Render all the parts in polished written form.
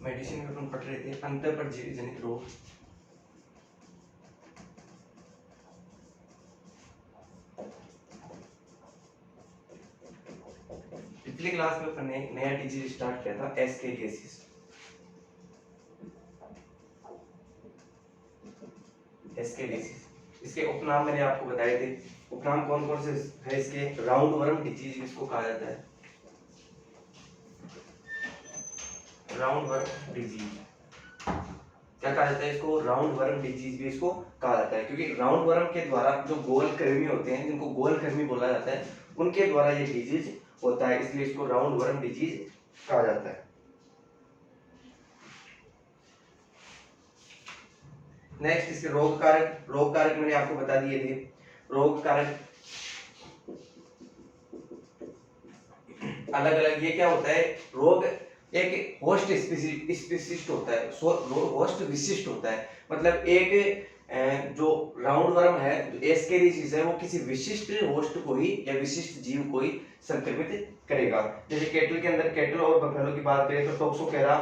Medicine में अपन पढ़ रहे थे अंतःपरजीवी जनित रोग। पिछली क्लास में अपन ने एक नया डिजीज स्टार्ट किया था, एस्केरियासिस। एस्केरियासिस इसके उपनाम मैंने आपको बताए थे। उपनाम कौन कौन से है इसके? राउंड वर्म डिजीज इसको कहा जाता है, राउंड वर्म डिजीज। क्या कहा जाता है इसको? राउंड वर्म डिजीज भी इसको कहा जाता है, क्योंकि राउंड वर्म के द्वारा जो गोल कृमि होते हैं, जिनको गोल कृमि बोला जाता है, उनके द्वारा ये डिजीज होता है, इसलिए इसको राउंड वर्म डिजीज कहा जाता है। नेक्स्ट इसके रोग कारक। रोग कारक मैंने आपको बता दिए थे। रोग कारक अलग अलग, ये क्या होता है? रोग एक होस्ट स्पेसिस्ट होता है, होस्ट विशिष्ट होता है। मतलब एक जो राउंड वर्म है, एस्केरियासिस है, वो किसी विशिष्ट होस्ट को ही या विशिष्ट जीव को ही संक्रमित करेगा। जैसे केटल के अंदर, केटल और बफेलो की बात करें तो टोक्सोकेरा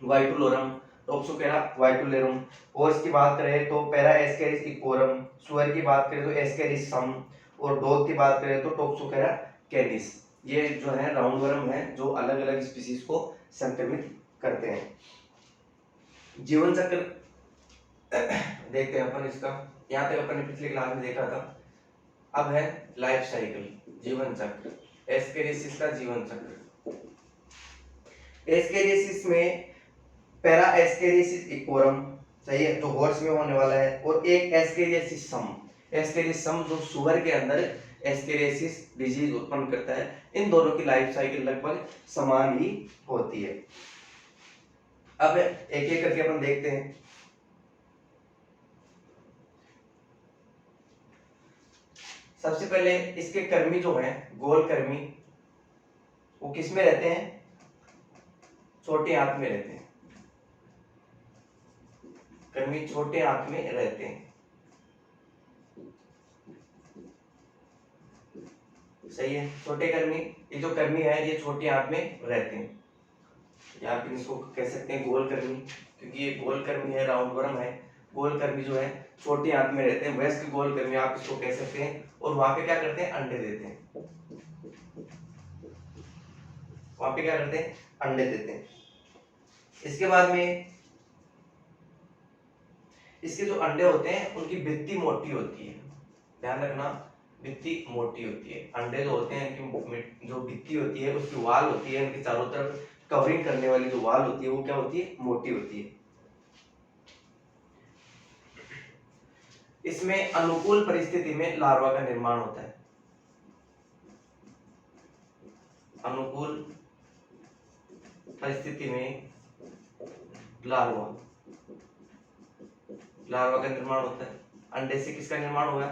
वाइटुलोरम, टोक्सोकेरा वाइटुलेरम। हॉर्स की बात करें तो पैरा एस्केरिस इकोरम, सुअर की बात करें तो एस्केरिस सम, और डॉग की बात करें तो टोक्सोकेरा कैनिस। ये जो है राउंड वर्म है, जो अलग अलग स्पीशीज को संक्रमित करते हैं। जीवन चक्र देखते हैं अपन इसका। यहाँ तक अपन ने पिछली क्लास में देखा था। अब है लाइफ साइकिल, जीवन चक्र, एस्केरियासिस का जीवन चक्र। एस्केरियासिस में पैरा एस्केरियासिस इकोरम, सही है, जो हॉर्स में होने वाला है, और एक एस्केरियासिस सम। एस्केरियासिस सम जो सुअर के अंदर एस्केरियासिस डिजीज उत्पन्न करता है। इन दोनों की लाइफ साइकिल लगभग समान ही होती है। अब एक एक करके अपन देखते हैं। सबसे पहले इसके कर्मी जो हैं, गोल कर्मी, वो किस में रहते हैं? छोटे आंत में रहते हैं। कर्मी छोटे आंत में रहते हैं, सही है। छोटे कर्मी, ये जो कर्मी है ये छोटी आंत में रहते हैं, या फिर इसको कह सकते हैं गोल कर्मी, क्योंकि ये गोल कर्मी है, राउंड वर्म है। गोल कर्मी जो है छोटी आंत में रहते हैं, वयस्क गोल कर्मी आप इसको कह सकते हैं। और वहां पे क्या करते हैं? अंडे देते हैं। वहां पे क्या करते हैं? अंडे देते हैं। इसके बाद में इसके जो अंडे होते हैं उनकी भित्ति मोटी होती है, ध्यान रखना, भित्ति मोटी होती है। अंडे जो होते हैं इनकी जो भित्ति होती है, उसकी वाल होती है, उनके चारों तरफ कवरिंग करने वाली जो वाल होती है वो क्या होती है? मोटी होती है। इसमें अनुकूल परिस्थिति में लार्वा का निर्माण होता है। अनुकूल परिस्थिति में लार्वा का निर्माण होता है। अंडे से किसका निर्माण हुआ?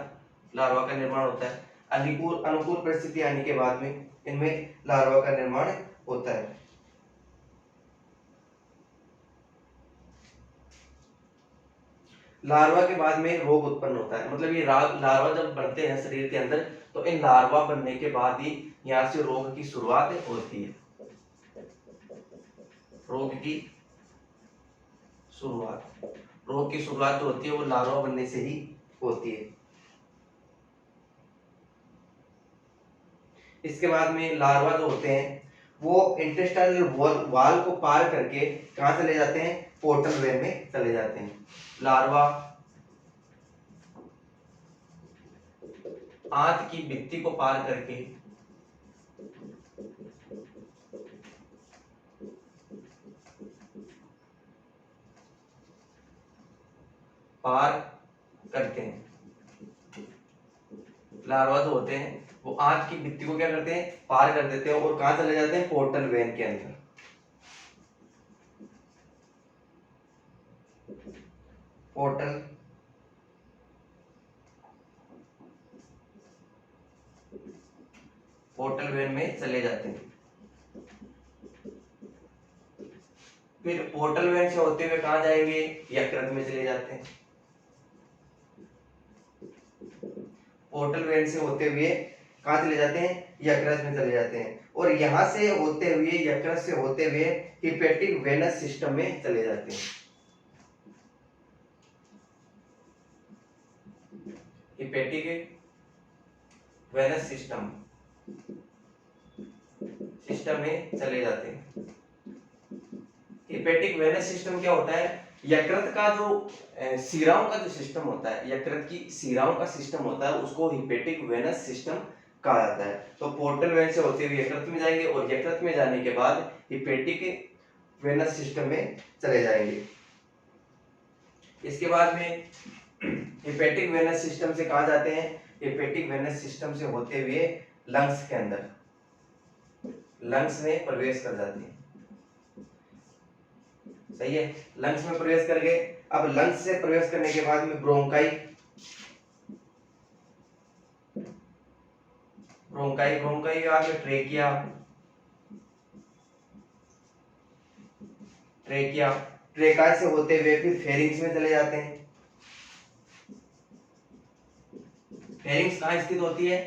लार्वा का निर्माण होता है। अनुकूल परिस्थिति आने के बाद में इनमें लार्वा का निर्माण होता है। लार्वा के बाद में रोग उत्पन्न होता है। मतलब ये लार्वा जब बनते हैं शरीर के अंदर, तो इन लार्वा बनने के बाद ही यहाँ से रोग की शुरुआत होती है। रोग की शुरुआत जो होती है वो लार्वा बनने से ही होती है। इसके बाद में लार्वा जो होते हैं वो इंटेस्टाइनल वॉल को पार करके कहां चले जाते हैं? पोर्टल वेन में चले जाते हैं। लार्वा आंत की भित्ति को पार करके करते हैं। लार्वा जो होते हैं वो आंत की भित्ति को क्या करते हैं? पार कर देते हैं, और कहां चले जाते हैं? पोर्टल वेन के अंदर। पोर्टल वेन में चले जाते हैं। फिर पोर्टल वेन से होते हुए कहां जाएंगे? यकृत में चले जाते हैं। पोर्टल वेन से होते हुए कहाँ चले जाते हैं, यकृत में चले जाते हैं, और यहाँ से होते हुए, यकृत से होते हुए हिपेटिक वेनस सिस्टम में चले जाते हैं। हिपेटिक वेनस सिस्टम में चले जाते हैं। हिपेटिक वेनस सिस्टम क्या होता है, यकृत का जो शिराओं का जो सिस्टम होता है, यकृत की शिराओं का सिस्टम होता है, उसको हिपेटिक वेनस सिस्टम कहा जाता है। तो पोर्टल वेन से होते हुए यकृत में जाएंगे, और यकृत में जाने के बाद हिपेटिक वेनस सिस्टम में चले जाएंगे। इसके बाद में हिपेटिक वेनस सिस्टम से कहाँ जाते हैं, हिपेटिक वेनस सिस्टम से होते हुए लंग्स के अंदर, लंग्स में प्रवेश कर जाते हैं। सही है, लंग्स में प्रवेश कर गए। अब लंग्स से प्रवेश करने के बाद में ब्रोंकाई, ब्रोंकाई ब्रोंकाई के बाद में ट्रेकिया, ट्रेकिया ट्रेका से होते हुए फिर फेरिंग्स में चले जाते हैं। फेरिंग्स कहाँ स्थित होती है,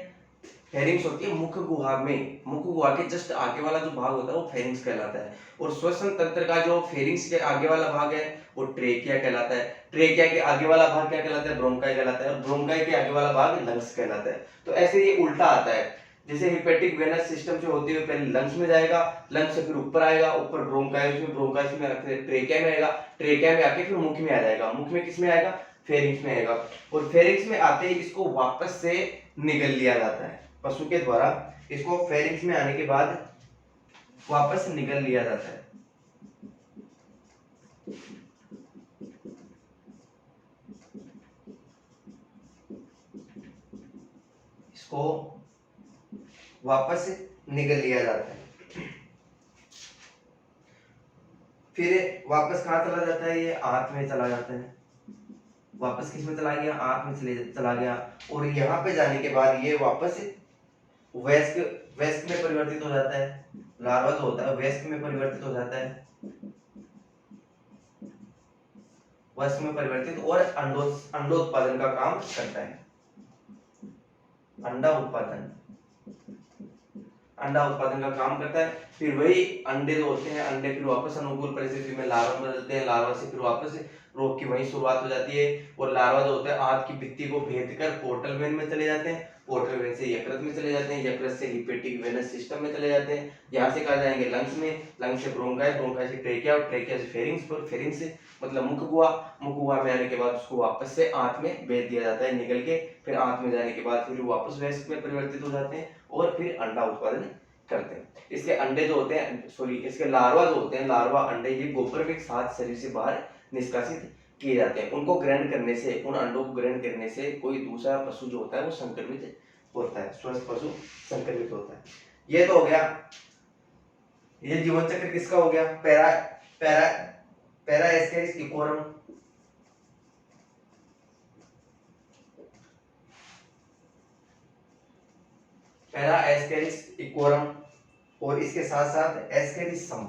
फेरिंग्स होती है मुख गुहा में, मुख गुहा के जस्ट आगे वाला जो भाग होता है वो फेरिंग्स कहलाता है। और श्वसन तंत्र का जो फेरिंग्स के आगे वाला भाग है वो ट्रेकिया कहलाता है। ट्रेकिया के आगे वाला भाग क्या कहलाता है, ब्रोंकाई कहलाता है। और ब्रोंकाई के आगे वाला भाग लंग्स कहलाता है। तो ऐसे ये उल्टा आता है, जैसे हिपेटिक वेनस सिस्टम से होते हुए पहले लंग्स में जाएगा, लंग्स से फिर ऊपर आएगा, ऊपर ब्रोंकाई में, ब्रोंकाई में ट्रेकिया में आएगा, ट्रेकिया में आके फिर मुख में आ जाएगा, मुख में किस में आएगा, फेरिंग्स में आएगा। और फेरिंग्स में आते ही इसको वापस से निगल लिया जाता है पशु के द्वारा। इसको फेरिंग्स में आने के बाद वापस निगल लिया जाता है। इसको वापस निगल लिया जाता है। फिर वापस कहाँ चला जाता है, ये आंत में चला जाता है। वापस किस में चला गया, आंत में चला गया। और यहाँ पे जाने के बाद ये वापस वयस्क वयस्क में परिवर्तित हो जाता है। लार्वा जो होता है वयस्क में परिवर्तित हो जाता है, वयस्क में परिवर्तित, और अंडोत्पादन का काम करता है। अंडा उत्पादन का काम करता है। फिर वही अंडे जो होते हैं, अंडे फिर वापस अनुकूल परिस्थिति में लार्वा में बदलते हैं। लार्वा से फिर वापस रोग की वही शुरुआत हो जाती है। और लार्वा जो होता है आंत की भित्ति को भेद कर पोर्टल वेन में चले जाते हैं, पोर्टल वेन से यकृत में चले जाते हैं, यकृत से हिपेटिक वेनस सिस्टम में चले जाते हैं। यहाँ से कहा जाएंगे लंग्स में, लंग्स से ब्रोंकाई, ब्रोंकाई से ट्रेकिया, और ट्रेकिया से फेरिंग्स पर, फेरिंग्स से मतलब मुख गुहा, मुख गुहा में आने के बाद उसको वापस से आंत में भेज दिया जाता है निगल के। फिर आंत में जाने के बाद फिर वापस वयस्क में परिवर्तित हो जाते हैं और फिर अंडा उत्पादन करते हैं। इसके अंडे जो होते हैं, सॉरी इसके लार्वा जो होते हैं, लार्वा अंडे ये गोबर के साथ शरीर से बाहर निष्कासित किए जाते हैं। उनको ग्रहण करने से, उन अंडों को ग्रहण करने से कोई दूसरा पशु जो होता है वो संक्रमित होता है, स्वस्थ पशु संक्रमित होता है। ये तो हो गया, ये जीवन चक्र किसका हो गया, para para Parascaris equorum, Parascaris equorum, और इसके साथ साथ एस्केरिस सम,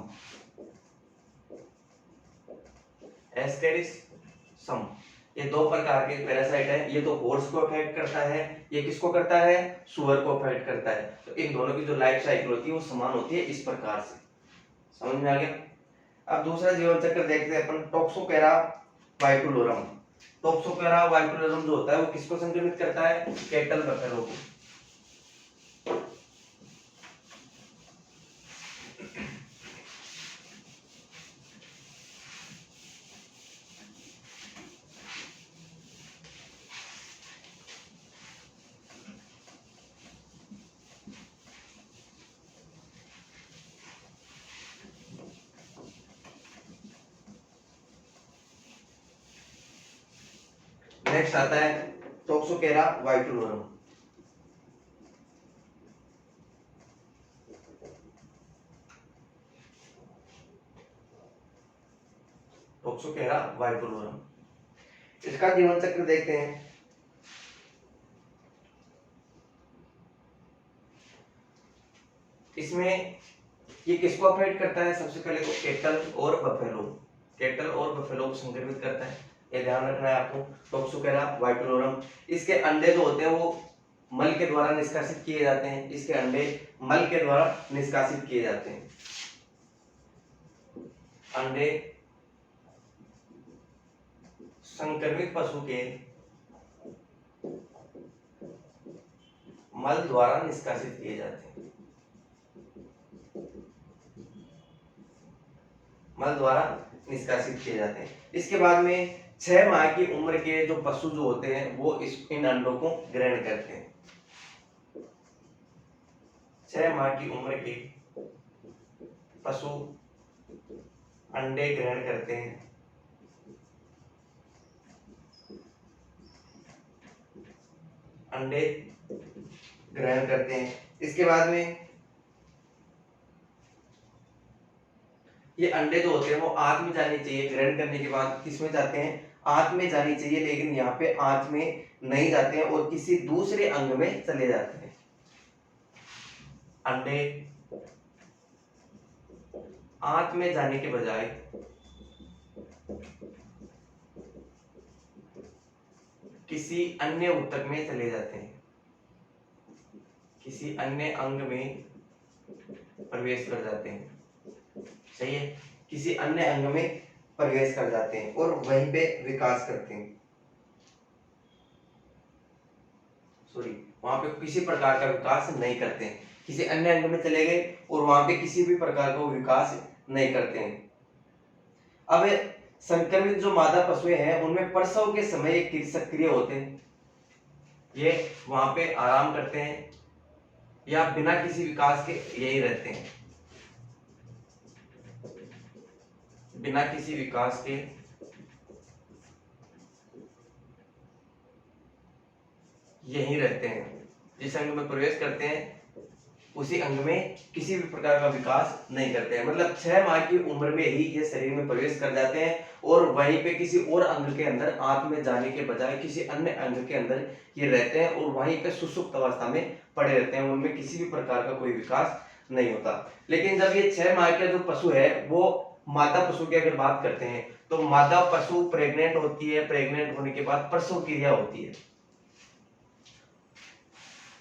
एस्केरिस सम। ये दो प्रकार के पैरासाइट है। ये तो हॉर्स को अफेक्ट करता है, ये किसको करता है, सुअर को अफेक्ट करता है। तो इन दोनों की जो लाइफ साइकिल होती है वो समान होती है इस प्रकार से। समझ में आ गया। अब दूसरा जीवन चक्र देखते हैं अपन, टॉक्सोकेरा वाइटुलोरम। टॉक्सोकेरा वाइटुलोरम जो होता है वो किसको संक्रमित करता है, कैटल बफेलो को। नेक्स्ट आता है टॉक्सोकेरा वाइटुलोरम। टॉक्सोकेरा वाइटुलोरम, इसका जीवन चक्र देखते हैं। इसमें ये किसको अफेक्ट करता है, सबसे पहले तो कैटल और बफेलो, कैटल और बफेलो को संक्रमित करता है, ये ध्यान रखना है आपको। टॉक्सोकेरा वाइटुलोरम, इसके अंडे जो होते हैं वो मल के द्वारा निष्कासित किए जाते हैं, इसके अंडे मल के द्वारा निष्कासित किए जाते हैं। अंडे संक्रमित पशु के मल द्वारा निष्कासित किए जाते हैं, मल द्वारा निष्कासित किए जाते हैं। इसके बाद में 6 माह की उम्र के जो पशु जो होते हैं वो इन अंडों को ग्रहण करते हैं। 6 माह की उम्र के पशु अंडे ग्रहण करते हैं। अंडे ग्रहण करते हैं। इसके बाद में ये अंडे जो होते हैं वो आंत में जानी चाहिए। ग्रहण करने के बाद किसमें जाते हैं? आंत में जानी चाहिए, लेकिन यहाँ पे आंत में नहीं जाते हैं और किसी दूसरे अंग में चले जाते हैं। अंडे आंत में जाने के बजाय किसी अन्य ऊतक में चले जाते हैं, किसी अन्य अंग में प्रवेश कर जाते हैं। सही है, किसी अन्य अंग में प्रवेश कर जाते हैं और वहीं पे विकास करते हैं। सॉरी, वहां पे किसी प्रकार का विकास नहीं करते हैं, किसी अन्य अंग में चले गए और वहां पे किसी भी प्रकार का विकास नहीं करते हैं। अब संक्रमित जो मादा पशु हैं उनमें प्रसव के समय ये सक्रिय होते हैं, ये वहां पे आराम करते हैं या बिना किसी विकास के यही रहते हैं, बिना किसी विकास के यहीं रहते हैं। जिस अंग में प्रवेश करते हैं उसी अंग में किसी भी प्रकार का विकास नहीं करते हैं। मतलब 6 माह की उम्र में ही ये शरीर में प्रवेश कर जाते हैं और वहीं पे किसी और अंग के अंदर आंत में जाने के बजाय किसी अन्य अंग के अंदर ये रहते हैं और वहीं पे सुषुप्त अवस्था में पड़े रहते हैं। उनमें किसी भी प्रकार का कोई विकास नहीं होता। लेकिन जब ये 6 माह का जो पशु है वो मादा पशु की अगर बात करते हैं तो मादा पशु प्रेग्नेंट होती है, प्रेग्नेंट होने के बाद प्रसव क्रिया होती है।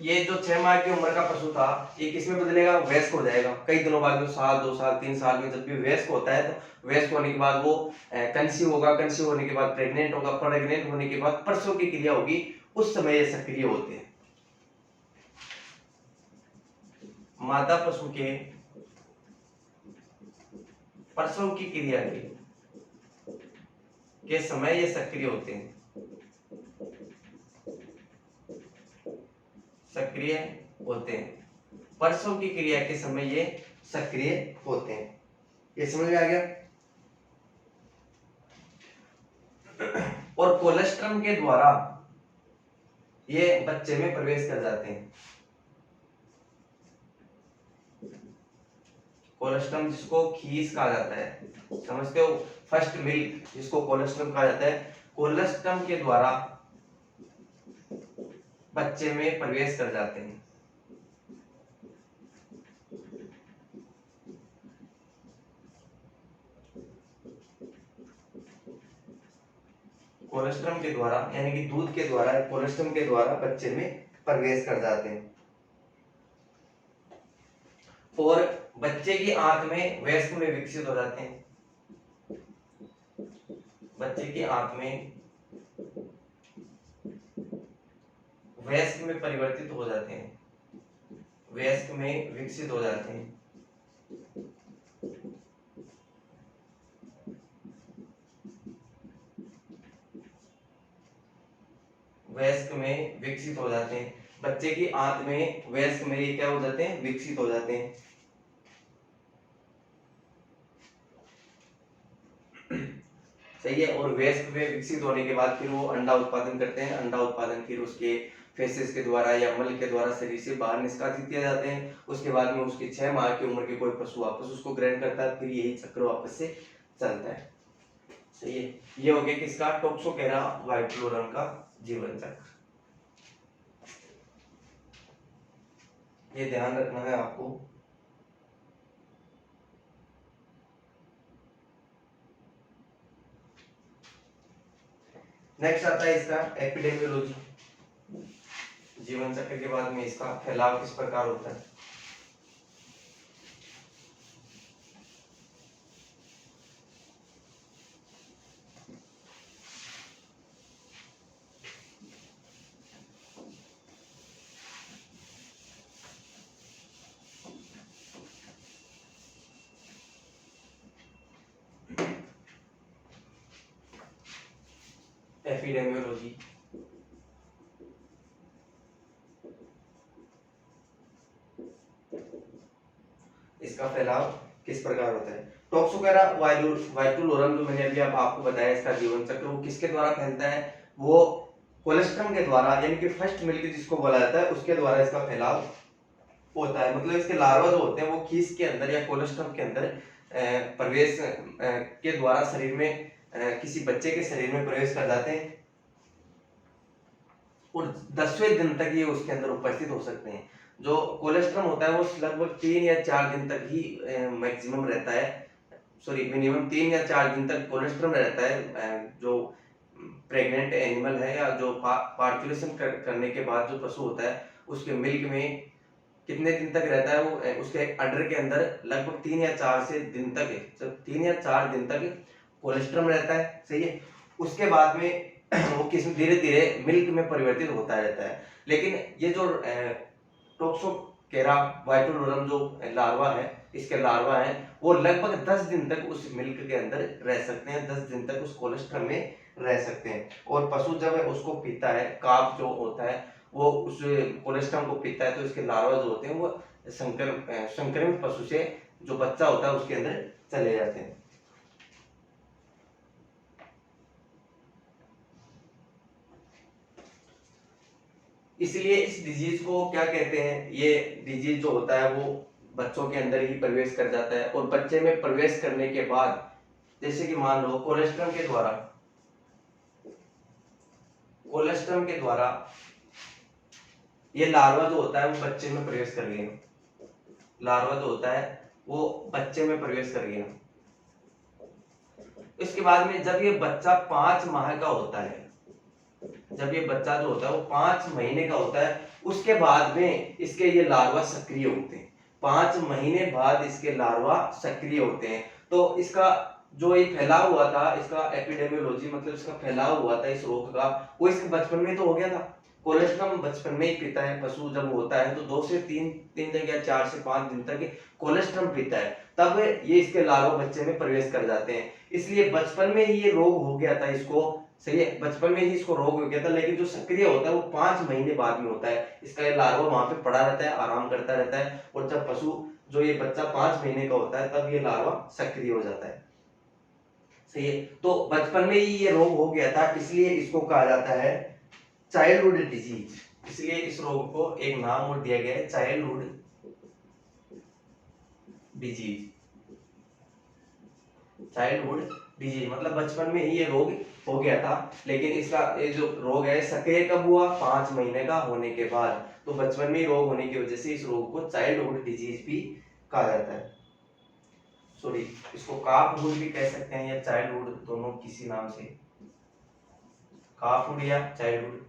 ये जो 6 माह की उम्र का पशु था ये किसमें बदलेगा? वयस्क हो जाएगा। कई दिनों बाद में, साल 2 साल 3 साल में जब भी वयस्क होता है तो वयस्क होने के बाद वो कंसीव होगा, कंसीव होने के बाद प्रेग्नेंट होगा, प्रेग्नेंट होने के बाद प्रसव की क्रिया होगी, उस समय ये सक्रिय होते हैं। मादा पशु के प्रसव की क्रिया के समय ये सक्रिय होते हैं, सक्रिय होते हैं। प्रसव की क्रिया के समय ये सक्रिय होते हैं। ये समझ में आ गया? और कोलेस्ट्रम के द्वारा ये बच्चे में प्रवेश कर जाते हैं। कोलेस्ट्रम जिसको खीस कहा जाता है, समझते हो? फर्स्ट मिल्क जिसको कोलेस्ट्रम कहा जाता है, कोलेस्ट्रम के द्वारा बच्चे में प्रवेश कर जाते हैं। कोलेस्ट्रम के द्वारा यानी कि दूध के द्वारा, कोलेस्ट्रम के द्वारा बच्चे में प्रवेश कर जाते हैं और बच्चे की आंत में वयस्क में विकसित हो जाते हैं। बच्चे की आंत में वयस्क में परिवर्तित हो जाते हैं, वयस्क में विकसित हो जाते हैं। वयस्क में विकसित हो जाते हैं। बच्चे की आंत में वयस्क में ये क्या हो जाते हैं? विकसित हो जाते हैं। सही है। और वयस्क में विकसित होने के बाद फिर वो अंडा उत्पादन करते हैं। अंडा उत्पादन फिर उसके फेसेस के द्वारा या मल के द्वारा शरीर से बाहर निष्कासित किए जाते हैं। उसके बाद में उसकी 6 माह की उम्र के कोई पशु वापस उसको ग्रहण करता है, फिर यही चक्र वापस से चलता है। सही है। ये हो गया किसका? टोक्सोकेरा वाइटफ्लोरम का जीवन चक्र। ये ध्यान रखना है आपको। नेक्स्ट आता है इसका एपिडेमियोलॉजी, जीवन चक्र के बाद में इसका फैलाव किस प्रकार होता है? एपिडेमियोलॉजी। इसका फैलाव किस प्रकार होता है? टॉक्सोकेरा वाइटुलोरम जो मैंने अभी आपको बताया, इसका जीवन चक्र वो किसके द्वारा फैलता है? वो कोलेस्ट्रम के द्वारा, यानी कि फर्स्ट मिल्क जिसको बोला जाता है उसके द्वारा इसका फैलाव होता है। मतलब इसके लार्वा जो होते हैं वो खीस के अंदर या कोलेस्ट्रम के अंदर प्रवेश के द्वारा शरीर में किसी बच्चे के शरीर में प्रवेश कर जाते हैं और 10वें दिन तक ये उसके अंदर उपस्थित हो सकते हैं। जो कोलेस्ट्रम होता है वो लगभग 3 या 4 दिन तक ही मैक्सिमम रहता है, सॉरी मिनिमम 3 या 4 दिन तक कोलेस्ट्रम रहता है। जो प्रेग्नेंट एनिमल है या जो पार्चुलेशन करने के बाद जो पशु होता है उसके मिल्क में कितने दिन तक रहता है? वो उसके अडर के अंदर लगभग 3 या 4 से दिन तक 3 या 4 दिन तक कोलेस्ट्रम रहता है, सही है। उसके बाद में वो किस्म धीरे धीरे मिल्क में परिवर्तित होता रहता है। लेकिन ये जो टोक्सोकेरा वाइटुलोरम जो लार्वा है, इसके लार्वा है वो लगभग 10 दिन तक उस मिल्क के अंदर रह सकते हैं, 10 दिन तक उस कोलेस्ट्रम में रह सकते हैं। और पशु जब उसको पीता है, काफ जो होता है वो उस कोलेस्ट्रम को पीता है, तो इसके लार्वा जो होते हैं वो संक्रमित पशु से जो बच्चा होता है उसके अंदर चले जाते हैं। इसलिए इस डिजीज को क्या कहते हैं? ये डिजीज जो होता है वो बच्चों के अंदर ही प्रवेश कर जाता है और बच्चे में प्रवेश करने के बाद, जैसे कि मान लो कोलेस्ट्रम के द्वारा ये लार्वा जो होता है वो बच्चे में प्रवेश कर गया, लार्वा जो होता है वो बच्चे में प्रवेश कर गया। इसके बाद में जब ये बच्चा 5 माह का होता है, जब ये बच्चा जो होता है वो 5 महीने का होता है, उसके बाद में इसके ये लार्वा सक्रिय होते हैं। 5 महीने बाद इसके लार्वा सक्रिय होते हैं। तो इसका जो ये फैलाव हुआ था, इसका एपिडेमियोलॉजी मतलब इसका फैलाव हुआ था इस रोग का, वो इसके बचपन में तो हो गया था। कोलेस्ट्रम बचपन में ही पीता है पशु, जब होता है तो 2 से 3 दिन या 4 से 5 दिन तक कोलेस्ट्रम पीता है, तब ये इसके लार्वा बच्चे में प्रवेश कर जाते हैं। इसलिए बचपन में ही ये रोग हो गया था इसको, सही है, बचपन में ही इसको रोग हो गया था। लेकिन जो सक्रिय होता है वो 5 महीने बाद में होता है। इसका ये लार्वा वहां पे पड़ा रहता है, आराम करता रहता है, और जब पशु जो ये बच्चा 5 महीने का होता है तब ये लार्वा सक्रिय हो जाता है, सही है। तो बचपन में ही ये रोग हो गया था, इसलिए इसको कहा जाता है चाइल्डहुड डिजीज। इसलिए इस रोग को एक नाम और दिया गया है, चाइल्डहुड डिजीज। चाइल्डहुड डिजीज मतलब बचपन में ही ये रोग हो गया था। लेकिन इसका ये जो रोग है सक्रिय कब हुआ? 5 महीने का होने के बाद। तो बचपन में ही रोग होने की वजह से इस रोग को चाइल्डहुड डिजीज भी कहा जाता है। सॉरी, इसको काफहुड भी कह सकते हैं या चाइल्डहुड, दोनों किसी नाम से, काफहुड या चाइल्डहुड।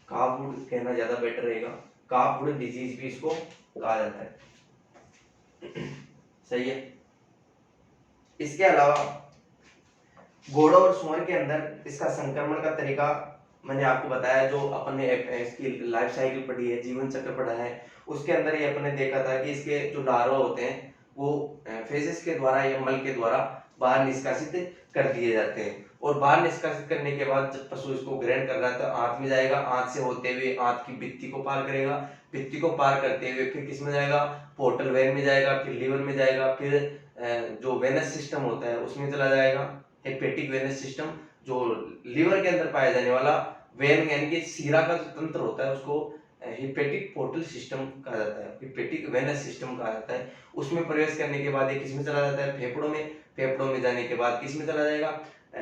काफहुड कहना ज्यादा बेटर रहेगा, काफहुड डिजीज भी इसको कहा जाता है, सही है। इसके अलावा घोड़ों और सुअर के अंदर इसका संक्रमण का तरीका मैंने आपको बताया, जो अपने इसकी लाइफ साइकिल पढ़ी है, जीवन चक्र पढ़ा है, उसके अंदर ही अपने देखा था कि इसके जो लार्वा होते हैं वो फेसेस के द्वारा या मल के द्वारा बाहर निष्कासित कर दिए जाते हैं। और बाहर निष्कासित करने के बाद जब पशु इसको ग्रहण कर रहा है तो आंत में जाएगा, आंत से होते हुए आंत की भित्ति को पार करेगा, भित्ति को पार करते हुए फिर किस में जाएगा? पोर्टल वेन में जाएगा, फिर लीवर में जाएगा, फिर जो वेनस सिस्टम होता है उसमें चला जाएगा, हेपेटिक वेनस सिस्टम, जो लीवर के अंदर पाया जाने वाला वेन यानी कि सीरा का जो तंत्र होता है उसको हिपेटिक पोर्टल सिस्टम कहा जाता है, हिपेटिक वेनस सिस्टम कहा जाता है। उसमें प्रवेश करने के बाद ये किसमें चला जाता है? फेफड़ों में, फेफड़ों में जाने के बाद किसमें चला जाएगा?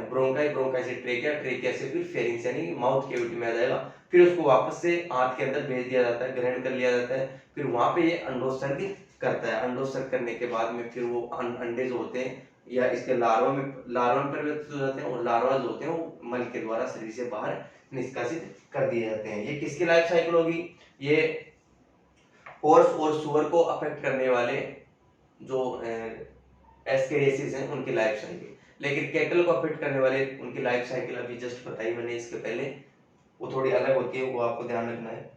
ब्रोंकाई, ब्रोंकाई से ट्रेकिया, ट्रेकिया से फिर फेरिंग्स यानी माउथ कैविटी में आ जाएगा। फिर उसको वापस से आंत के अंदर भेज दिया जाता है, ग्रहण कर लिया जाता है। फिर वहां पे ये अंडोत्सर्ग करता है, अंडोत्सर्ग करने के बाद में फिर वो अंडे जो होते हैं या इसके लार्वा में परिवर्तित हो जाते हैं, और लार्वा जो होते हैं वो मल के द्वारा शरीर से बाहर निष्कासित कर दिए जाते हैं। ये किसकी लाइफ साइकिल होगी? ये हॉर्स और सुअर को अफेक्ट करने वाले जो एस्केरियासिस हैं उनकी लाइफ साइकिल। लेकिन कैटल को अफेक्ट करने वाले उनकी लाइफ साइकिल अभी जस्ट बताई मैंने इसके पहले, वो थोड़ी अलग होती है, वो आपको ध्यान रखना है।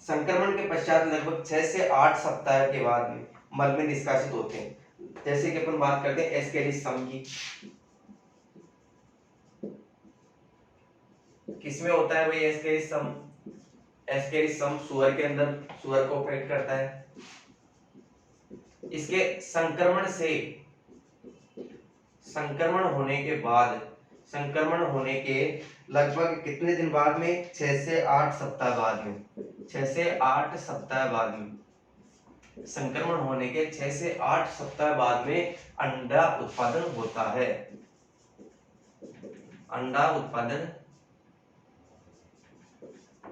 संक्रमण के पश्चात लगभग 6 से 8 सप्ताह के बाद में मल में निष्कासित होते हैं। जैसे कि अपन बात करते हैं एस्केरिस सम की, किसमें होता है भाई एस्केरिस सम? एस्केरिस सम सुअर के अंदर, सुअर को अफेक्ट करता है। इसके संक्रमण होने के लगभग कितने दिन बाद में? 6 से 8 सप्ताह बाद में। 6 से 8 सप्ताह बाद में संक्रमण होने के 6 से 8 सप्ताह बाद में अंडा उत्पादन होता है। अंडा उत्पादन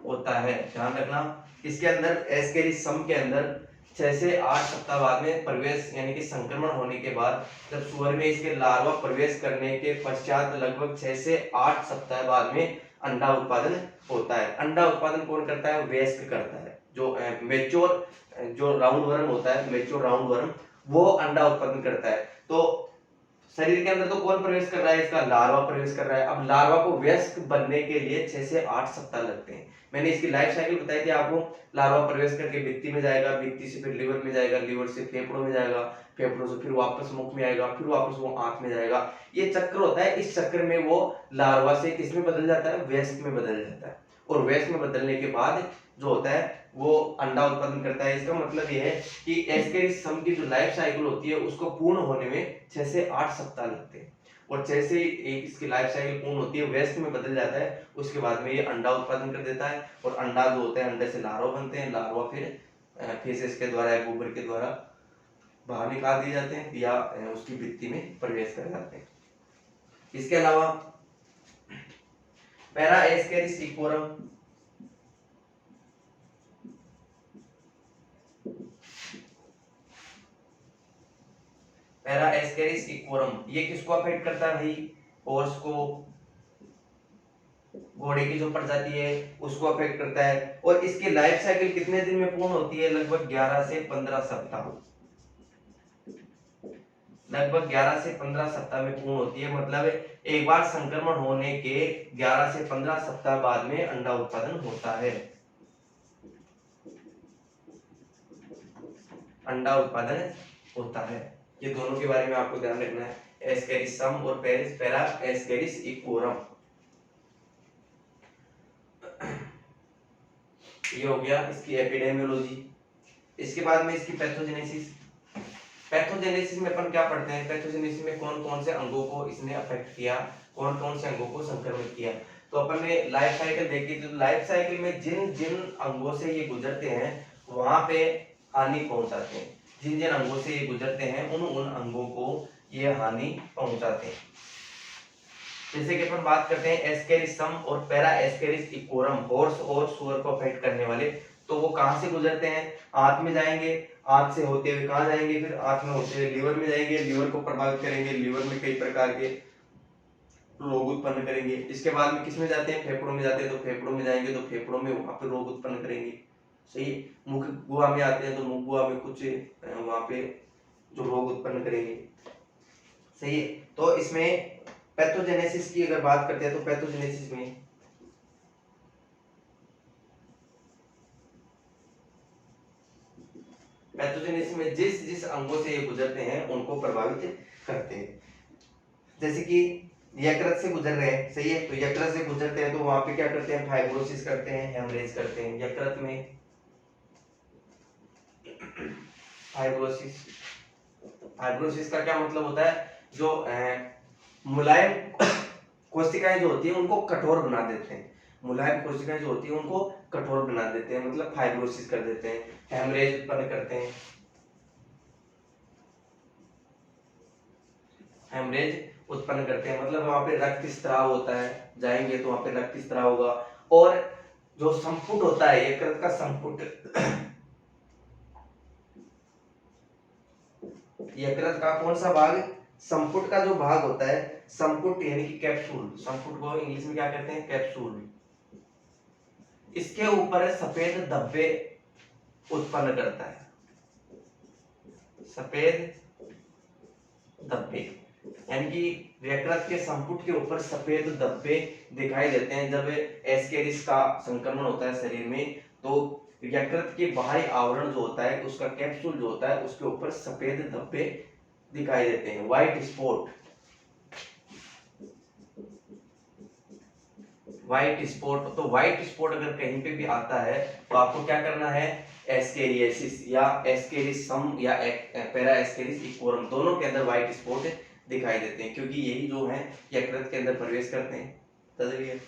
होता है, ध्यान रखना। इसके अंदर एस्केरिस सम के अंदर 6 से 8 सप्ताह बाद में प्रवेश यानी कि संक्रमण होने के बाद जब सुअर में इसके लार्वा प्रवेश करने के पश्चात लगभग 6 से 8 सप्ताह बाद में अंडा उत्पादन होता है। अंडा उत्पादन कौन करता है? वयस्क करता है। जो मेच्योर जो राउंड वर्म होता है, मेच्योर राउंड वर्म, वो अंडा उत्पादन करता है। तो शरीर के अंदर तो कौन प्रवेश कर रहा है? इसका लार्वा प्रवेश कर रहा है। अब लार्वा को वयस्क बनने के लिए 6 से 8 सप्ताह लगते हैं। मैंने इसकी लाइफ साइकिल बताई थी आपको। लार्वा प्रवेश करके भित्ति में जाएगा, भित्ति से फिर लिवर में जाएगा, लिवर से फेफड़ों में जाएगा, फेफड़ों से फिर वापस मुख में आएगा, फिर वापस वो आंख में जाएगा। ये चक्र होता है। इस चक्र में वो लार्वा से किस में बदल जाता है? वयस्क में बदल जाता है। और वयस्क में बदलने के बाद जो होता है वो अंडा उत्पादन करता है। इसका मतलब ये है कि एस्केरिस सम की जो लाइफ साइकिल होती है उसको पूर्ण होने में 6 से 8 सप्ताह लगते हैं। और जैसे एक इसकी लाइफ साइकिल पूर्ण होती है, वयस्क में बदल जाता है, उसके बाद में ये अंडा उत्पादन कर देता है। और अंडा जो होता है, अंडे से लार्वा बनते हैं। लार्वा फिर फेसेस के द्वारा या गोबर के द्वारा बाहर निकाल दिए जाते हैं या उसकी भित्ति में प्रवेश कर जाते हैं। इसके अलावा पैरा एस्केरिस इक्वोरम, पैरा एस्केरिस इक्वोरम ये किसको अफेक्ट करता है भाई? हॉर्स को, घोड़े की जो प्रजाति है उसको अफेक्ट करता है। और इसकी लाइफ साइकिल कितने दिन में पूर्ण होती है? लगभग 11 से 15 सप्ताह। लगभग 11 से 15 सप्ताह में पूर्ण होती है। मतलब एक बार संक्रमण होने के 11 से 15 सप्ताह बाद में अंडा उत्पादन होता है। अंडा उत्पादन होता है। ये दोनों के बारे में आपको ध्यान रखना है, एस्केरिस सम और पैरा एस्केरिस इक्वोरम। ये हो गया इसकी एपिडेमियोलॉजी। इसके बाद में इसकी पैथोजेनेसिस। पैथोजेनेसिस में अपन क्या पढ़ते हैं? पैथोजेनेसिस में कौन कौन से अंगों को इसने अफेक्ट किया, कौन कौन से अंगों को संक्रमित किया। तो अपन ने लाइफ साइकिल देखी। तो लाइफ साइकिल में जिन जिन अंगों से ये गुजरते हैं वहां पे हानि पहुंचाते हैं। जिन जिन अंगों से ये गुजरते हैं उन उन अंगों को ये हानि पहुंचाते हैं। जैसे कि अपन बात करते हैं एस्केरिस सम और पैरा एस्केरिस इक्वोरम, हॉर्स और सुअर को अफेक्ट करने वाले। तो वो कहां से गुजरते हैं? आंत में जाएंगे, आंत से होते हुए कहां जाएंगे? फिर आंत में होते हुए लिवर में जाएंगे, लिवर को प्रभावित करेंगे, लिवर में कई प्रकार के रोग उत्पन्न करेंगे। इसके बाद में किसमें जाते हैं? फेफड़ों में जाते हैं। तो फेफड़ों में जाएंगे तो फेफड़ों में वहां पे रोग उत्पन्न करेंगे। सही। मुख गुहा में आते हैं तो मुख गुहा में कुछ वहां पे जो रोग उत्पन्न करेंगे। सही है। तो इसमें पैथोजेनेसिस की अगर बात करते हैं तो पैथोजेनेसिस में जिस जिस अंगों से ये गुजरते हैं उनको प्रभावित करते हैं। जैसे कि यकृत से गुजर रहे हैं, सही है, तो यकृत से गुजरते हैं तो वहां पे क्या करते हैं? फाइब्रोसिस करते हैं, हेमरेज करते हैं। यकृत में फाइब्रोसिस, फाइब्रोसिस का क्या मतलब होता है? जो मुलायम कोशिकाएं जो होती है उनको कठोर बना देते हैं। मुलायम कोशिकाएं जो होती है उनको कठोर बना देते हैं, मतलब फाइब्रोसिस कर देते हैं, हेमरेज उत्पन्न करते हैं। हेमरेज उत्पन्न करते हैं मतलब वहां पे रक्त स्त्राव होता है, जाएंगे तो वहां पे रक्त स्त्राव होगा। और जो संपुट होता है, यकृत का संपुट, यकृत का कौन सा भाग, संपुट का जो भाग होता है, संपुट यानी कि कैप्सूल, संपुट को इंग्लिश में क्या कहते हैं, कैप्सूल, इसके ऊपर सफेद धब्बे उत्पन्न करता है, सफेद धब्बे, यानी कि यकृत के संपुट के ऊपर सफेद धब्बे दिखाई देते हैं जब एस्केरिस का संक्रमण होता है शरीर में। तो यकृत के बाहरी आवरण जो होता है, उसका कैप्सूल जो होता है, उसके ऊपर सफेद धब्बे दिखाई देते हैं, व्हाइट स्पॉट, व्हाइट स्पॉट। तो व्हाइट स्पॉट अगर कहीं पे भी आता है तो आपको क्या करना है, एस्केरियासिस या एस्केरिसम या पैरा एस्केरिस इक्वोरम, दोनों के अंदर व्हाइट स्पॉट दिखाई देते हैं, क्योंकि यही जो है यकृत के अंदर प्रवेश करते हैं। तदवीर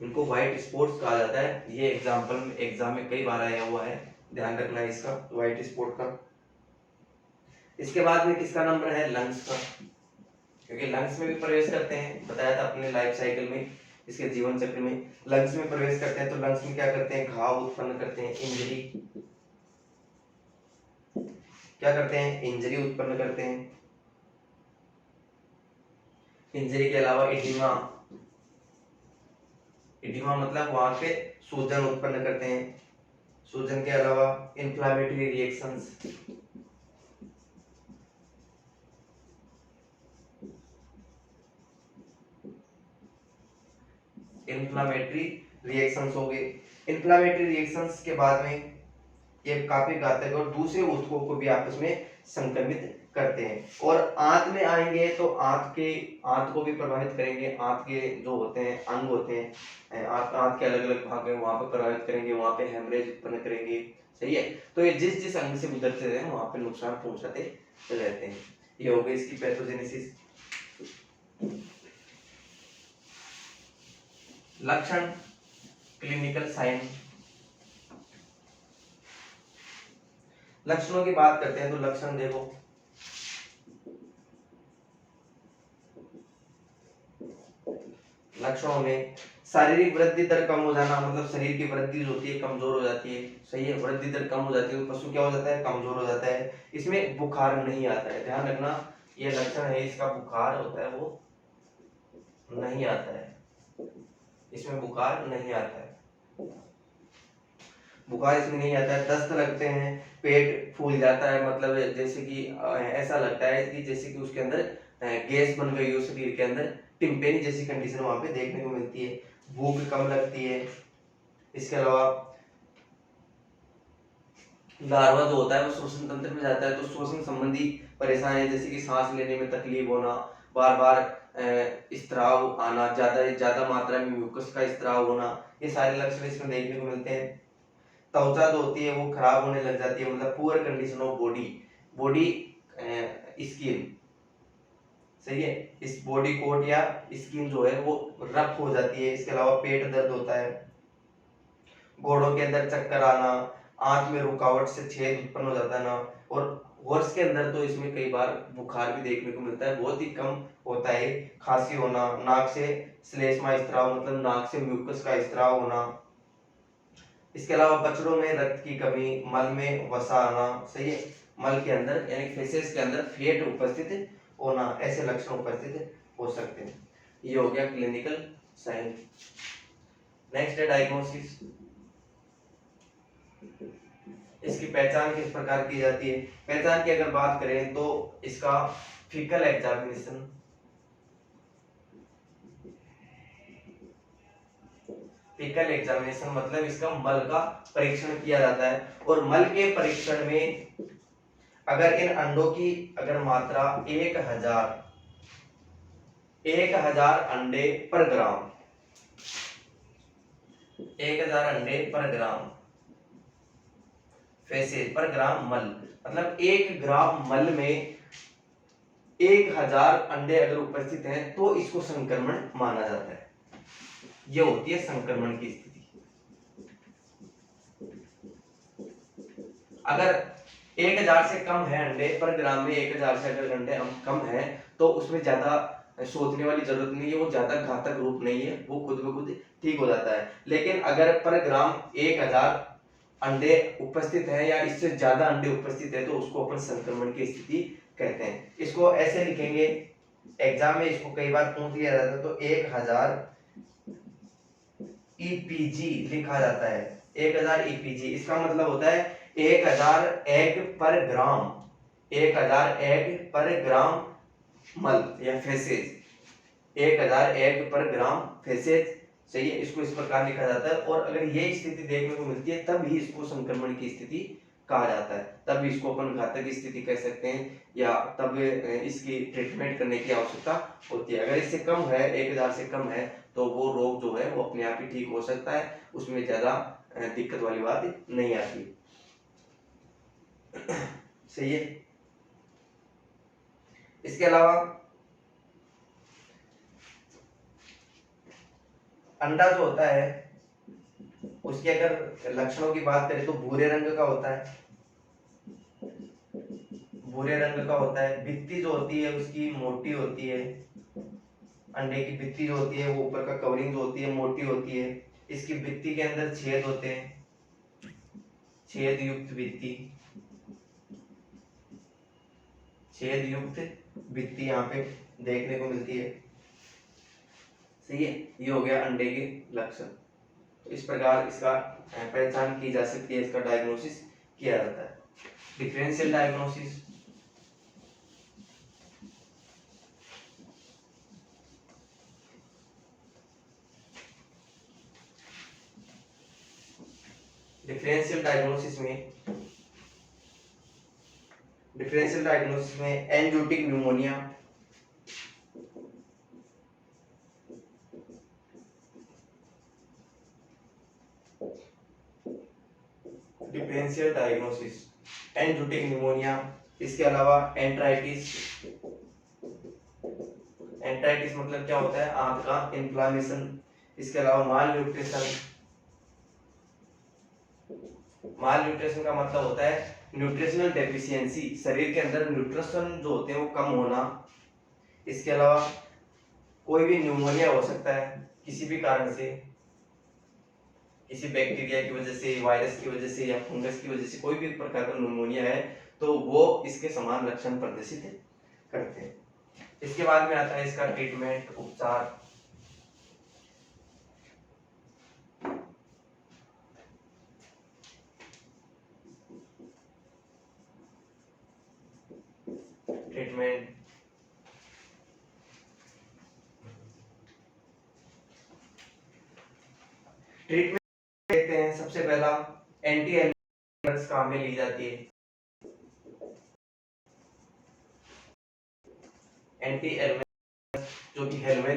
इनको व्हाइट स्पॉट्स कहा जाता है। ये एग्जाम में कई बार आया हुआ है, ध्यान रखना है इसका, व्हाइट स्पॉट का। इसके बाद में किसका नंबर है, लंग्स का, क्योंकि लंग्स में भी प्रवेश करते हैं, बताया था अपने लाइफ साइकिल में, इसके जीवन चक्र में लंग्स में प्रवेश करते हैं। तो लंग्स में क्या करते हैं, घाव उत्पन्न करते हैं, इंजरी, क्या करते हैं, इंजरी उत्पन्न करते हैं। इंजरी के अलावा एडिमा, एडिमा मतलब वहां पे सूजन उत्पन्न करते हैं। सूजन के अलावा इन्फ्लामेटरी रिएक्शंस, इन्फ्लामेटरी रिएक्शंस हो गए। इन्फ्लामेटरी रिएक्शंस के बाद में ये काफी घातक और दूसरे ऊतकों को भी आपस में संक्रमित करते हैं। और आंत में आएंगे तो आंत को भी प्रभावित करेंगे। आंत के जो होते हैं अंग होते हैं, आंत के अलग अलग भाग है, वहां पे प्रभावित करेंगे, वहां पे हेमरेज उत्पन्न करेंगे, सही है। तो ये जिस जिस अंग से गुजरते हैं वहां पे नुकसान पहुंचाते रहते हैं। ये हो गई इसकी पैथोजेनेसिस। लक्षण, क्लिनिकल साइन। लक्षणों की बात करते हैं तो लक्षण देखो, लक्षणों में शारीरिक वृद्धि दर कम हो जाना, मतलब शरीर की वृद्धि जो होती है कमजोर हो जाती है, सही है, वृद्धि दर कम हो जाती है तो पशु क्या हो जाता है, कमजोर हो जाता है। इसमें बुखार नहीं आता है, ध्यान रखना, ये लक्षण है इसका, बुखार होता है वो नहीं आता है, इसमें बुखार नहीं आता है, बुखार इसमें नहीं आता है। दस्त लगते हैं, पेट फूल जाता है, मतलब जैसे कि ऐसा लगता है कि जैसे कि उसके अंदर गैस बन गई हो शरीर के अंदर, टिम्पेनी जैसी कंडीशन वहां पे देखने को मिलती है। भूख कम लगती है। इसके अलावा लार्वा जो होता है वो श्वसन तंत्र में जाता है, तो श्वसन संबंधी परेशानी जैसे कि सांस लेने में तकलीफ होना, बार बार स्त्राव आना, ज्यादा मात्रा में म्यूकस का स्त्राव होना, ये सारे लक्षण इसमें देखने को मिलते हैं। त्वचा जो होती है वो खराब होने लग जाती है, मतलब poor condition of body skin, सही है, इस बॉडी कोट या स्किन जो है वो रफ हो जाती है। इसके अलावा पेट दर्द होता है, घोड़ों के अंदर चक्कर आना, आंत में रुकावट से छेद उत्पन्न हो जाता है ना, और हॉर्स के अंदर तो इसमें कई बार बुखार भी देखने को मिलता है, बहुत ही कम होता है। खांसी होना, नाक से श्लेष्मा स्त्राव, मतलब नाक से म्यूकस का स्त्राव होना। इसके अलावा बछड़ों में रक्त की कमी, मल में वसा आना, सही है, मल के अंदर यानी फेसेस के अंदर फेट उपस्थित होना, ऐसे लक्षण उपस्थित हो सकते हैं। ये हो गया क्लिनिकल साइन। नेक्स्ट है डायग्नोसिस। इसकी पहचान किस प्रकार की जाती है, पहचान की अगर बात करें तो इसका फीकल एग्जामिनेशन, फीकल एग्जामिनेशन मतलब इसका मल का परीक्षण किया जाता है। और मल के परीक्षण में अगर इन अंडों की अगर मात्रा 1000 अंडे पर ग्राम, 1000 अंडे पर ग्राम फेसेस पर ग्राम मल, मतलब 1 ग्राम मल में 1000 अंडे अगर उपस्थित हैं तो इसको संक्रमण माना जाता है। यह होती है संक्रमण की स्थिति। अगर 1000 से कम है अंडे पर ग्राम में, 1000 से अगर अंडे कम है तो उसमें ज्यादा सोचने वाली जरूरत नहीं है, वो ज्यादा घातक रूप नहीं है, वो खुद ब खुद ठीक हो जाता है। लेकिन अगर पर ग्राम 1000 अंडे उपस्थित हैं या इससे ज्यादा अंडे उपस्थित है तो उसको अपन संक्रमण की स्थिति कहते हैं। इसको ऐसे लिखेंगे, एग्जाम में इसको कई बार पूछ लिया जाता है, तो 1000 ईपीजी लिखा जाता है। 1000 ईपीजी इसका मतलब होता है 1000 एग पर ग्राम, 1000 एग पर ग्राम मल या फेसेज, 1000 एग पर ग्राम फेसेज, सही है। इसको इस प्रकार लिखा जाता है और अगर ये स्थिति देखने को मिलती है तब ही इसको संक्रमण की स्थिति कहा जाता है, तब इसको अपन घातक स्थिति कह सकते हैं या तब इसकी ट्रीटमेंट करने की आवश्यकता होती है। अगर इससे कम है, 1000 से कम है, तो वो रोग जो है वो अपने आप ही ठीक हो सकता है, उसमें ज्यादा दिक्कत वाली बात नहीं आती। सही है। इसके अलावा अंडा जो होता है उसके अगर लक्षणों की बात करें तो भूरे रंग का होता है, भूरे रंग का होता है। भित्ति जो होती है उसकी मोटी होती है, अंडे की भित्ति जो होती है वो ऊपर का कवरिंग जो होती है मोटी होती है। इसकी भित्ति के अंदर छेद होते हैं, छेद युक्त भित्ति, छेद युक्त भित्ति यहाँ पे देखने को मिलती है। सही है। ये हो गया अंडे के लक्षण। तो इस प्रकार इसका पहचान की जा सकती है, इसका डायग्नोसिस किया जाता है। डिफरेंशियल डायग्नोसिस, डिफरेंशियल डायग्नोसिस में एंजाइटिक न्यूमोनिया, डिफरेंशियल डायग्नोसिस एंजाइटिक न्यूमोनिया, इसके अलावा एंट्राइटिस, एंट्राइटिस मतलब क्या होता है, आंत का इन्फ्लामेशन। इसके अलावा माल न्यूट्रिशन, माल न्यूट्रिशन का मतलब होता है न्यूट्रिशनल डेफिशिएंसी, शरीर के अंदर न्यूट्रिशन जो होते हैं वो कम होना। इसके अलावा कोई भी न्यूमोनिया हो सकता है किसी भी कारण से, किसी बैक्टीरिया की वजह से, वायरस की वजह से या फंगस की वजह से कोई भी प्रकार का न्यूमोनिया है तो वो इसके समान लक्षण प्रदर्शित करते हैं। इसके बाद में आता है इसका ट्रीटमेंट, उपचार। ट्रीटमेंट ट्रीटमेंट देखते हैं। सबसे पहला एंटी एल्मर्स काम में ली जाती है। एंटी एल्मर्स जो कि हेलमेट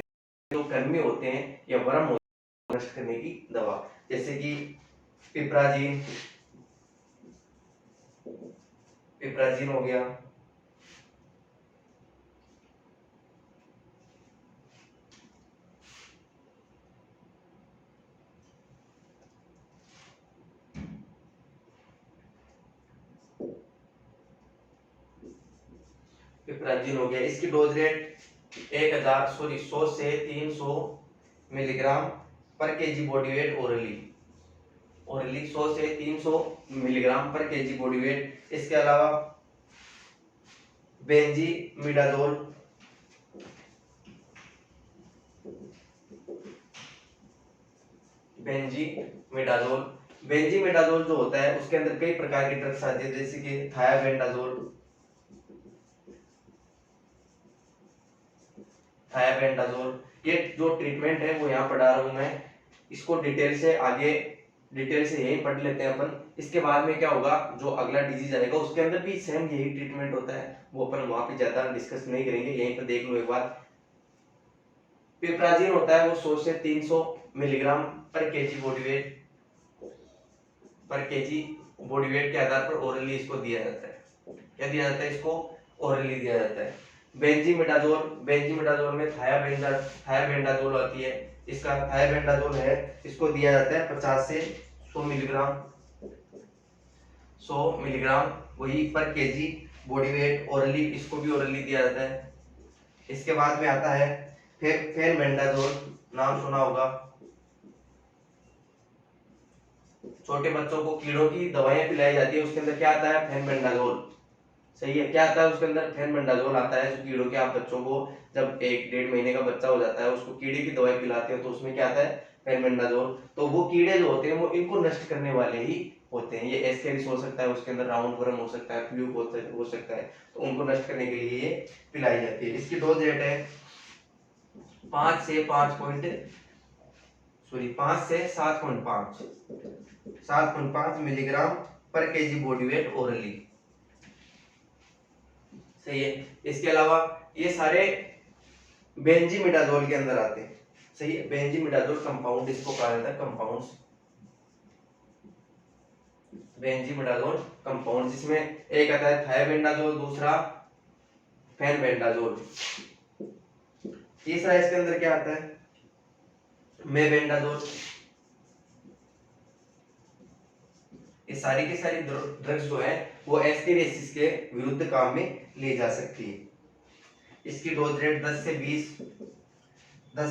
जो कर्मी होते हैं या वर्म होते हैं नष्ट करने की दवा, जैसे कि पिपराजीन, पिपराजीन हो गया, पिपराजीन हो गया। इसकी डोज रेट 100 से 300 मिलीग्राम पर KG body weight orally, orally 100 से 300 मिलीग्राम पर केजी बॉडी वेट। इसके अलावा बेंजीमिडाजोल, बेंजीमिडाजोल, बेंजीमिडाजोल जो होता है उसके अंदर कई प्रकार के ड्रग्स आते हैं, जैसे कि थायाबेंडाजोल, थायाबेंडाजोल। ये जो ट्रीटमेंट है वो यहाँ पढ़ा रहा हूँ मैं, इसको डिटेल से आगे डिटेल से यही पढ़ लेते हैं अपन। इसके बाद में क्या होगा, जो अगला डिजीज आएगा उसके अंदर भी सेम यही ट्रीटमेंट होता है, वो अपन वहां पे ज्यादा डिस्कस नहीं करेंगे, यहीं पर देख लो एक बार। पिपराजीन होता है वो 100 से 300 मिलीग्राम पर केजी बॉडी वेट, पर केजी बॉडी वेट के आधार पर ओरली इसको दिया जाता है। क्या दिया जाता है, इसको ओरली दिया जाता है। बेंजीमिडाजोल, बेंजीमिडाजोल में थायाबेंडाजोल आती है, इसका थायाबेंडाजोल है, इसको दिया जाता है 50 से 100 मिलीग्राम, 100 मिलीग्राम वही पर केजी बॉडी वेट ओरली, इसको भी ओरली दिया जाता है। इसके बाद में आता है फेनबेंडाजोल, नाम सुना होगा, छोटे बच्चों को कीड़ों की दवाइयां पिलाई जाती है, उसके अंदर क्या आता है, फेनबेंडाजोल। सही है, क्या आता है उसके अंदर, फेनबेंडाजोल आता है। जो कीड़ों के, आप बच्चों को जब 1-1.5 महीने का बच्चा हो जाता है, उसको कीड़े की दवाई पिलाते हो तो उसमें क्या आता है, फेनबेंडाजोल। तो वो कीड़े जो होते हैं वो इनको नष्ट करने वाले ही होते हैं। ये एस्केरिस हो सकता है, उसके अंदर राउंड वर्म हो सकता है, फ्लूक हो सकता है, तो उनको नष्ट करने के लिए ये पिलाई जाती है। इसकी डोज रेट है 5 से 7.5 मिलीग्राम पर केजी बॉडी वेट ओरली। सही है। इसके अलावा ये सारे बेंजीमिडाजोल के अंदर आते हैं। सही है, बेंजीमिडाजोल कंपाउंड इसको कहा जाता है, कंपाउंड्स, बेंजीमिडाजोल कंपाउंड, जिसमें एक आता है थायबेंडाजोल, दूसरा फेनबेंडाजोल, तीसरा इसके अंदर क्या आता है, मेबेंडाजोल। ये सारी की सारी ड्रग्स जो है वो एस्केरियासिस के विरुद्ध काम में ली जा सकती है। इसकी डोज रेट 10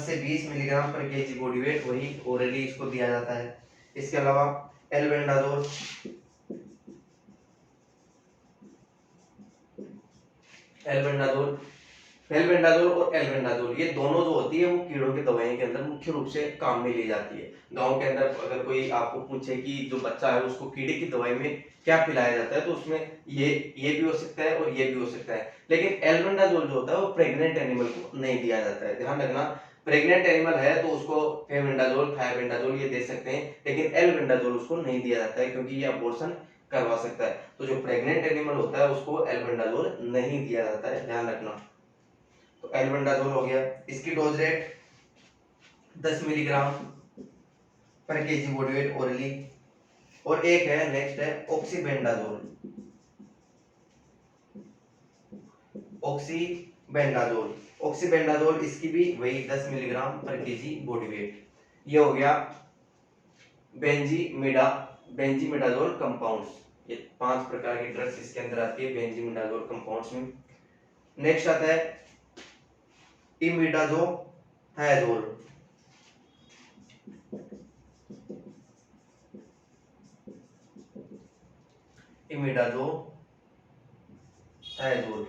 से 20 मिलीग्राम पर केजी बॉडी वेट, वही ओरली इसको दिया जाता है। इसके अलावा एल्बेंडाजोल, एल्बेंडाजोल, फेलबेंडाजोल और एल्बेंडाजोल, ये दोनों जो होती है वो कीड़ों की दवाई के अंदर मुख्य रूप से काम में ली जाती है। गांव के अंदर अगर कोई आपको पूछे कि जो बच्चा है उसको कीड़े की दवाई में क्या पिलाया जाता है, तो उसमें ये भी हो सकता है और ये भी हो सकता है। लेकिन एल्बेंडाजोल जो होता है वो प्रेग्नेंट एनिमल को नहीं दिया जाता है, ध्यान रखना। प्रेग्नेंट एनिमल है तो उसको फेलबेंडाजोल, थायबेंडाजोल ये दे सकते हैं, लेकिन एल्बेंडाजोल उसको नहीं दिया जाता है क्योंकि ये अबॉर्शन करवा सकता है। तो जो प्रेग्नेंट एनिमल होता है उसको एल्बेंडाजोल नहीं दिया जाता है, ध्यान रखना। तो एल्बेंडाजोल हो गया। इसकी डोज रेट 10 मिलीग्राम पर केजी बॉडी वेट ओरली। और एक है, नेक्स्ट है ऑक्सीबेंडाजोल, ऑक्सीबेंडाजोल, ऑक्सीबेंडाजोल, इसकी भी वही 10 मिलीग्राम पर केजी बॉडी वेट। ये हो गया बेंजीमिडाजोल कंपाउंड्स। ये 5 प्रकार की ड्रग्स इसके अंदर आती है बेंजीमिडाजोल कंपाउंड्स में। नेक्स्ट आता है इमिडाजोथायाजोल, इमिडाजोथायाजोल,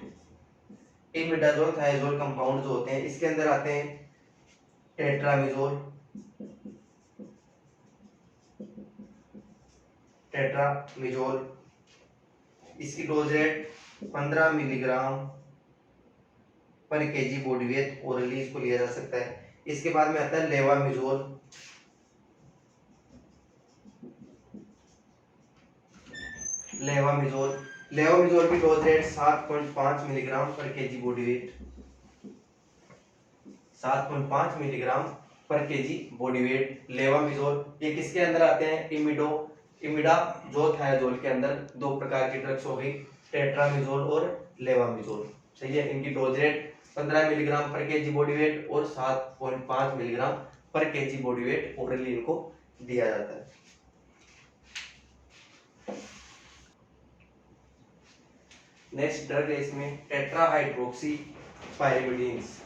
इमिडाजोल कंपाउंड जो होते हैं इसके अंदर आते हैं टेट्रामिजोल, इसकी डोज रेट 15 मिलीग्राम पर केजी बॉडी वेट ओरली इसको लिया जा सकता है। इसके बाद में आता है लेवामिजोल, लेवामिजोल की डोज रेट 7.5 मिलीग्राम पर केजी बॉडी वेट, 7.5 मिलीग्राम पर केजी बॉडी वेट लेवामिजोल। ये किसके अंदर आते हैं, इमिडाजोथायाजोल के अंदर। 2 प्रकार की ड्रग्स हो गई, टेट्रामिजोल और लेवामिजोल। सही है। इनकी डोज रेट 15 मिलीग्राम पर केजी बॉडी वेट और 7.5 मिलीग्राम पर केजी बॉडी वेट ओरली इनको दिया जाता है। नेक्स्ट ड्रग है इसमें टेट्राहाइड्रोक्सी पायरिमिडीन्स।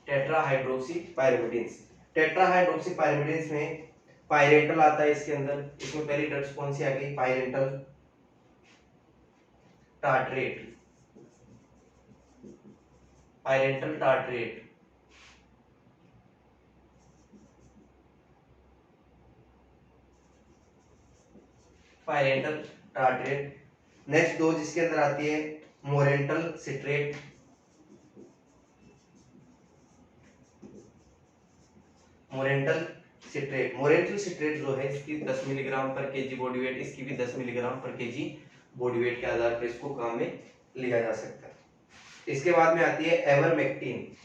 टेट्राहाइड्रोक्सी पायरिमिडीन्स में पायरेंटल आता है इसके अंदर। इसमें पहली ड्रग्स कौन सी आ गई, पायरेंटल टार्ट्रेट, पायरेंटल टार्ट्रेट। नेक्स्ट डोज इसके अंदर आती है मोरेंटल सिट्रेट, मोरेंटल सिट्रेट जो है इसकी 10 मिलीग्राम पर केजी बॉडी वेट, इसकी भी 10 मिलीग्राम पर केजी बॉडी वेट के आधार पर इसको काम में लिया जा सकता है। इसके बाद में आती है एवरमेक्टिन,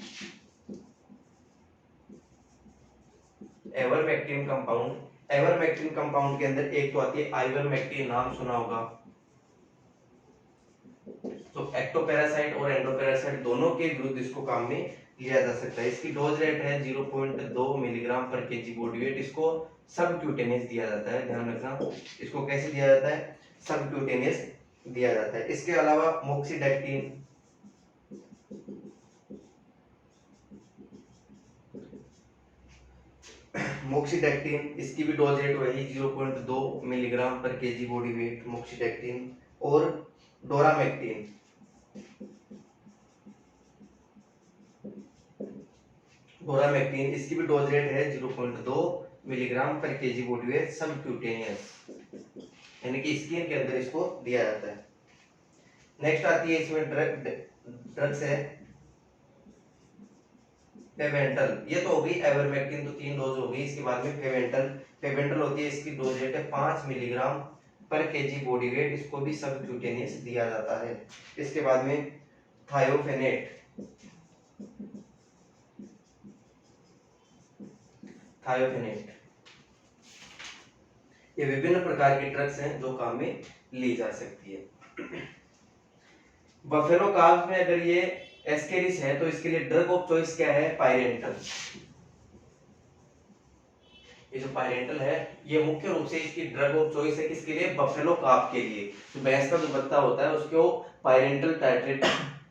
एवरमेक्टिन कंपाउंड के अंदर एक तो आती है आइवरमेक्टिन, नाम सुना होगा। तो एक्टोपैरासाइट और एंडोपैरासाइट दोनों के विरुद्ध इसको काम में लिया जा सकता है। इसकी डोज रेट है 0.2 मिलीग्राम पर केजी बॉडी वेट। इसको सबक्यूटेनियस दिया जाता है, ध्यान रखना। इसको कैसे दिया जाता है, सबक्यूटेनियस दिया जाता है। इसके अलावा मोक्सीडैक्टिन, मोक्सीडेक्टिन, इसकी भी डोज रेट वही 0.2 मिलीग्राम पर केजी बॉडी वेट मोक्सीडेक्टिन। और डोरामेक्टिन, डोरामेक्टिन इसकी भी डोज रेट है 0.2 मिलीग्राम पर केजी बॉडी वेट सबक्यूटेनियस, यानी कि स्किन के अंदर इसको दिया जाता है। नेक्स्ट आती है इसमें ड्रग्स है फेवेंटल, ये तो हो गई एवरमेक्टिन, तो 3 डोज हो गई। इसके बाद में फेवेंटल, फेवेंटल होती है, इसकी डोज रेट है 5 मिलीग्राम पर केजी बॉडी वेट, इसको भी सबक्यूटेनियस दिया जाता है। इसके बाद में थायोफेनेट, थायोफेनेट, ये विभिन्न प्रकार की ड्रग्स हैं जो काम में ली जा सकती है। बफेलो काल्फ में अगर ये एस्केरिस है तो इसके लिए ड्रग ऑफ चॉइस क्या है? पायरेंटल। ये जो पायरेंटल है ये मुख्य रूप से इसकी ड्रग ऑफ चॉइस है किसके लिए? बफेलो काफ के लिए। तो भैंस का जो बच्चा होता है उसको पायरेंटल टाइट्रेट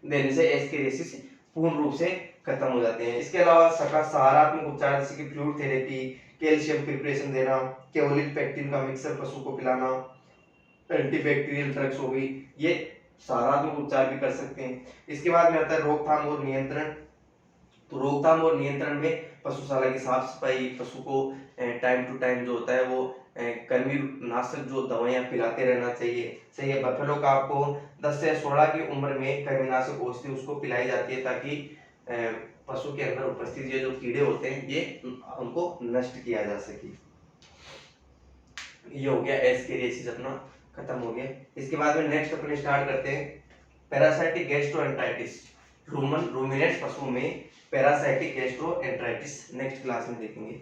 देने से एस्केरिसिस पूर्ण रूप से खत्म हो जाते हैं। इसके अलावा सकारात्मक उपचार जैसे कि फ्लूइड थेरेपी, कैल्शियम प्रिपरेशन देना, केवलिक पेक्टिन का मिक्सर पशु को पिलाना, एंटीबैक्टीरियल ड्रग्स हो गई, ये सकारात्मक उपचार भी कर सकते हैं। इसके बाद में आता है रोकथाम और नियंत्रण। तो रोकथाम और नियंत्रण में पशुशाला की साफ सफाई, पशु को टाइम टू टाइम जो होता है वो कृमिनाशक जो दवाइयां पिलाते रहना चाहिए। सही है। बफेलो का आपको 10 से 16 की उम्र में कृमिनाशक औषधि उसको पिलाई जाती है ताकि पशु के अंदर उपस्थित ये जो कीड़े होते हैं ये उनको नष्ट किया जा सके। ये हो गया एस्केरियासिस अपना खत्म हो गया। इसके बाद में नेक्स्ट अपने स्टार्ट करते हैं पैरासाइटिक गैस्ट्रोएंटेराइटिस। रूमिनेंट्स पशु में पैरासाइटिक गैस्ट्रोएंटेराइटिस नेक्स्ट क्लास में देखेंगे।